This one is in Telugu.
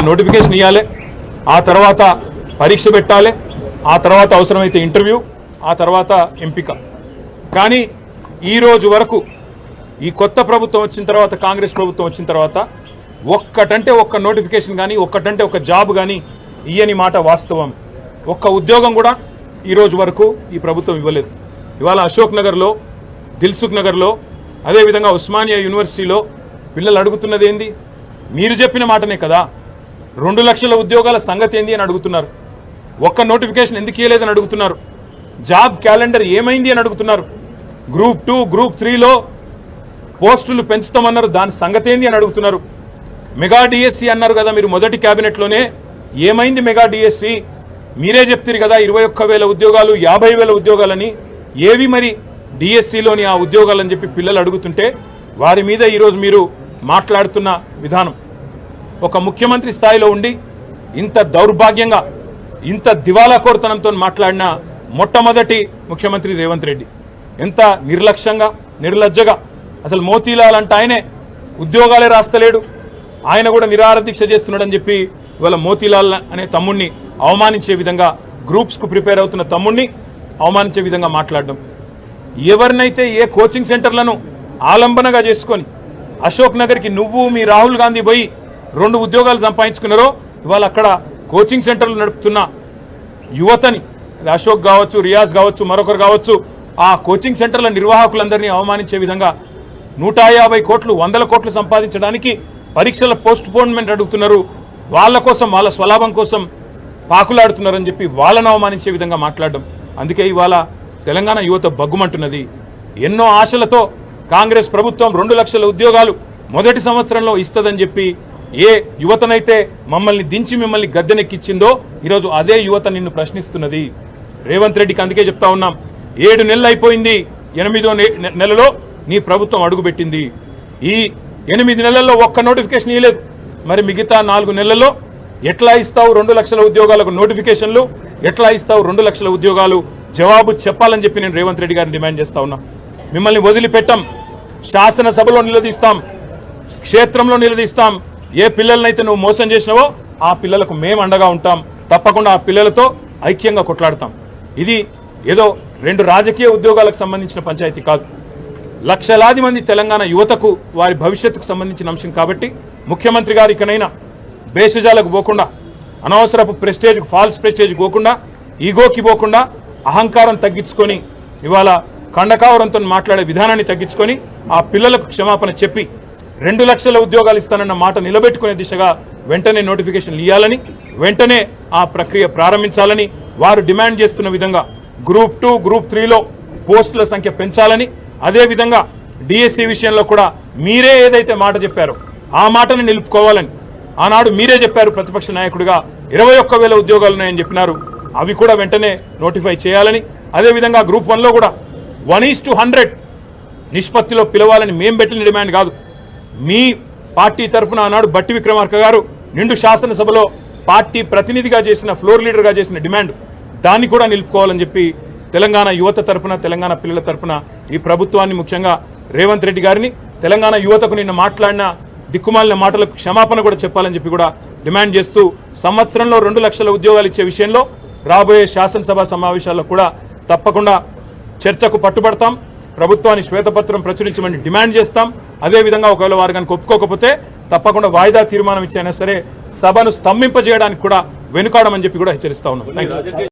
నోటిఫికేషన్ ఇవ్వాలి, ఆ తర్వాత పరీక్ష పెట్టాలి, ఆ తర్వాత అవసరమైతే ఇంటర్వ్యూ, ఆ తర్వాత ఎంపిక. కానీ ఈరోజు వరకు ఈ కొత్త ప్రభుత్వం వచ్చిన తర్వాత, కాంగ్రెస్ ప్రభుత్వం వచ్చిన తర్వాత ఒక్కటంటే ఒక్క నోటిఫికేషన్ కానీ, ఒక్కటంటే ఒక జాబ్ కానీ ఇయ్యని మాట వాస్తవం. ఒక్క ఉద్యోగం కూడా ఈరోజు వరకు ఈ ప్రభుత్వం ఇవ్వలేదు. ఇవాళ అశోక్ నగర్లో, దిల్సుఖ్ నగర్లో, అదేవిధంగా ఉస్మానియా యూనివర్సిటీలో పిల్లలు అడుగుతున్నది ఏంది? మీరు చెప్పిన మాటనే కదా. 2 లక్షల ఉద్యోగాల సంగతి ఏంది అని అడుగుతున్నారు. ఒక్క నోటిఫికేషన్ ఎందుకు ఇవ్వలేదని అడుగుతున్నారు. జాబ్ క్యాలెండర్ ఏమైంది అని అడుగుతున్నారు. గ్రూప్ 2, గ్రూప్ 3లో పోస్టులు పెంచుతామన్నారు, దాని సంగతి ఏంది అని అడుగుతున్నారు. మెగా డిఎస్సి అన్నారు కదా మీరు మొదటి క్యాబినెట్లోనే, ఏమైంది మెగా డిఎస్సి? మీరే చెప్తారు కదా 21,000 ఉద్యోగాలు, 50,000 ఉద్యోగాలని. ఏవి మరి డిఎస్సిలోని ఆ ఉద్యోగాలని చెప్పి పిల్లలు అడుగుతుంటే వారి మీద ఈరోజు మీరు మాట్లాడుతున్న విధానం, ఒక ముఖ్యమంత్రి స్థాయిలో ఉండి ఇంత దౌర్భాగ్యంగా, ఇంత దివాలాకోరుతనంతో మాట్లాడిన మొట్టమొదటి ముఖ్యమంత్రి రేవంత్ రెడ్డి. ఎంత నిర్లక్ష్యంగా, నిర్లజ్జగా. అసలు మోతీలాల్ అంటే ఆయనే ఉద్యోగాలే రాస్తలేడు, ఆయన కూడా నిరాహార దీక్ష చేస్తున్నాడని చెప్పి ఇవాళ మోతీలాల్ అనే తమ్ముడిని అవమానించే విధంగా, గ్రూప్స్కు ప్రిపేర్ అవుతున్న తమ్ముడిని అవమానించే విధంగా మాట్లాడడం. ఎవరినైతే ఏ కోచింగ్ సెంటర్లను ఆలంబనగా చేసుకొని అశోక్ నగర్కి నువ్వు మీ రాహుల్ గాంధీ పోయి 2 ఉద్యోగాలు సంపాదించుకున్నారో, ఇవాళ అక్కడ కోచింగ్ సెంటర్లు నడుపుతున్న యువతని, అశోక్ కావచ్చు, రియాజ్ కావచ్చు, మరొకరు కావచ్చు, ఆ కోచింగ్ సెంటర్ల నిర్వాహకులందరినీ అవమానించే విధంగా 150 కోట్లు, 100 కోట్లు సంపాదించడానికి పరీక్షల పోస్ట్ పోన్మెంట్ అడుగుతున్నారు. వాళ్ళ కోసం, వాళ్ళ స్వలాభం కోసం పాకులాడుతున్నారని చెప్పి వాళ్ళను అవమానించే విధంగా మాట్లాడడం. అందుకే ఇవాళ తెలంగాణ యువత బగ్గుమంటున్నది. ఎన్నో ఆశలతో కాంగ్రెస్ ప్రభుత్వం 2 లక్షల ఉద్యోగాలు మొదటి సంవత్సరంలో ఇస్తుందని చెప్పి ఏ యువతనైతే మమ్మల్ని దించి మిమ్మల్ని గద్దెనెక్కించిందో ఈరోజు అదే యువత నిన్ను ప్రశ్నిస్తున్నది. రేవంత్ రెడ్డికి అందుకే చెప్తా ఉన్నాం, 7 నెలలు అయిపోయింది, 8వ నెలలో నీ ప్రభుత్వం అడుగుపెట్టింది. ఈ 8 నెలల్లో ఒక్క నోటిఫికేషన్ ఇవ్వలేదు. మరి మిగతా 4 నెలల్లో ఎట్లా ఇస్తావు 2 లక్షల ఉద్యోగాలకు నోటిఫికేషన్లు? ఎట్లా ఇస్తావు 2 లక్షల ఉద్యోగాలు? జవాబు చెప్పాలని చెప్పి నేను రేవంత్ రెడ్డి గారిని డిమాండ్ చేస్తా ఉన్నా. మిమ్మల్ని వదిలిపెట్టాం, శాసనసభలో నిలదీస్తాం, క్షేత్రంలో నిలదీస్తాం. ఏ పిల్లలనైతే నువ్వు మోసం చేసినావో ఆ పిల్లలకు మేము అండగా ఉంటాం. తప్పకుండా ఆ పిల్లలతో ఐక్యంగా కొట్లాడతాం. ఇది ఏదో 2 రాజకీయ ఉద్యోగాలకు సంబంధించిన పంచాయతీ కాదు, లక్షలాది మంది తెలంగాణ యువతకు వారి భవిష్యత్తుకు సంబంధించిన అంశం. కాబట్టి ముఖ్యమంత్రి గారు ఇకనైనా బేషజాలకు పోకుండా, అనవసరపు ప్రెస్టేజ్కు, ఫాల్స్ ప్రెస్టేజ్కి పోకుండా, ఈగోకి పోకుండా అహంకారం తగ్గించుకొని, ఇవాళ కండకావరంతో మాట్లాడే విధానాన్ని తగ్గించుకొని ఆ పిల్లలకు క్షమాపణ చెప్పి 2 లక్షల ఉద్యోగాలు ఇస్తానన్న మాట నిలబెట్టుకునే దిశగా వెంటనే నోటిఫికేషన్లు ఇవ్వాలని, వెంటనే ఆ ప్రక్రియ ప్రారంభించాలని, వారు డిమాండ్ చేస్తున్న విధంగా గ్రూప్ 2, గ్రూప్ 3లో పోస్టుల సంఖ్య పెంచాలని, అదేవిధంగా డిఎస్సి విషయంలో కూడా మీరే ఏదైతే మాట చెప్పారో ఆ మాటను నిలుపుకోవాలని. ఆనాడు మీరే చెప్పారు ప్రతిపక్ష నాయకుడిగా 21,000 ఉద్యోగాలు ఉన్నాయని చెప్పినారు. అవి కూడా వెంటనే నోటిఫై చేయాలని, అదేవిధంగా గ్రూప్ 1లో కూడా 1:100 నిష్పత్తిలో పిలవాలని మేము పెట్టిన డిమాండ్ కాదు. మీ పార్టీ తరఫున ఆనాడు బట్టి విక్రమార్క గారు నిండు శాసనసభలో పార్టీ ప్రతినిధిగా చేసిన, ఫ్లోర్ లీడర్గా చేసిన డిమాండ్, దాన్ని కూడా నిలుపుకోవాలని చెప్పి తెలంగాణ యువత తరఫున, తెలంగాణ పిల్లల తరఫున ఈ ప్రభుత్వాన్ని, ముఖ్యంగా రేవంత్ రెడ్డి గారిని, తెలంగాణ యువతకు నిన్న మాట్లాడిన దిక్కుమాలిన మాటలకు క్షమాపణ కూడా చెప్పాలని చెప్పి కూడా డిమాండ్ చేస్తూ, సంవత్సరంలో 2 లక్షల ఉద్యోగాలు ఇచ్చే విషయంలో రాబోయే శాసనసభ సమావేశాల్లో కూడా తప్పకుండా చర్చకు పట్టుబడతాం. ప్రభుత్వాన్ని శ్వేతపత్రం ప్రచురించమని డిమాండ్ చేస్తాం. అదేవిధంగా ఒకవేళ వారు కనుక ఒప్పుకోకపోతే తప్పకుండా వాయిదా తీర్మానం ఇచ్చైనా సరే సభను స్తంభింపజేయడానికి కూడా వెనుకాడమని చెప్పి కూడా హెచ్చరిస్తా ఉన్నాం.